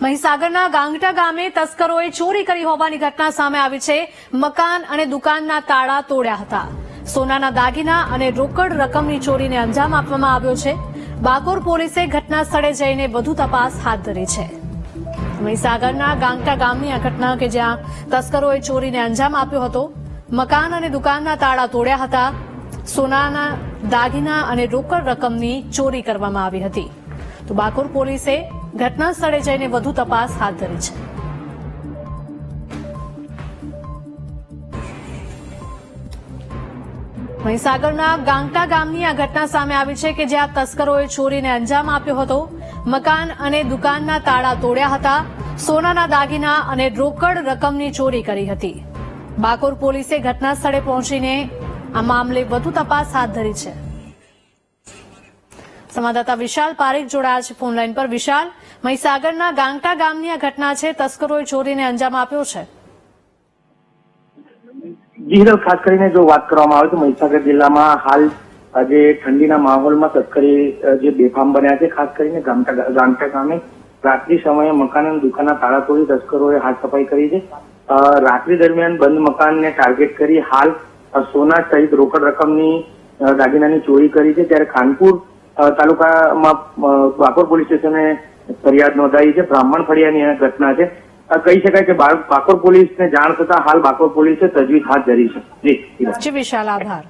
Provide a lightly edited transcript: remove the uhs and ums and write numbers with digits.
મહીસાગરના ગાંગટા ગામે તસ્કરોએ ચોરી કરી હોવાની ઘટના સામે આવી છે। મકાન અને દુકાનના તાળા તોડ્યા હતા। સોનાના દાગીના અને રોકડ રકમની ચોરીને અંજામ આપવામાં આવ્યો છે। બાકોર પોલીસે ઘટના સ્થળે જઈને વધુ તપાસ હાથ ધરી છે। મહીસાગરના ગાંગટા ગામની આ ઘટના કે જ્યાં તસ્કરોએ ચોરીને અંજામ આપ્યો હતો। મકાન અને દુકાનના તાળા તોડ્યા હતા। સોનાના દાગીના અને રોકડ રકમની ચોરી કરવામાં આવી હતી। તો બાકોર પોલીસે ઘટના સ્થળે જઈને વધુ તપાસ હાથ ધરી છે। મહીસાગરના ગાંગટા ગામની આ ઘટના સામે આવી છે કે જ્યાં તસ્કરોએ ચોરીને અંજામ આપ્યો હતો। મકાન અને દુકાનના તાળા તોડ્યા હતા। સોનાના દાગીના અને રોકડ રકમની ચોરી કરી હતી। બાકોર પોલીસે ઘટના સ્થળે પહોંચીને આ મામલે વધુ તપાસ હાથ ધરી છે। સંવાદદાતા વિશાલ પારેખ જોડાયા છે ફોન લાઈન પર। વિશાલ, મહીસાગરના ગાંગટા ગામની આ ઘટના છે, તસ્કરોએ ચોરીને અંજામ આપ્યો છે। જી ખાસ કરીને જો વાત કરવામાં આવે તો મહીસાગર જિલ્લામાં હાલ આજે ઠંડીના માહોલમાં તસ્કરી જે બેફામ બન્યા છે। ખાસ કરીને ગાંગટા ગામે રાત્રિ સમયે મકાન અને દુકાનના તાળા તોડી તસ્કરોએ હાથ સફાઈ કરી છે। રાત્રિ દરમિયાન બંધ મકાનને ટાર્ગેટ કરી હાલ સોના સહિત રોકડ રકમની દાગીનાની ચોરી કરી છે। ત્યારે ખાનપુર તાલુકામાં બાકોર પોલીસ સ્ટેશને ફરિયાદ નોંધાઈ છે। બ્રાહ્મણ ફળિયાની આ ઘટના છે। કહી શકાય કે બાકોર પોલીસને જાણ થતા હાલ બાકોર પોલીસે તજવીજ હાથ ધરી છે। જી વિશાલ, આભાર।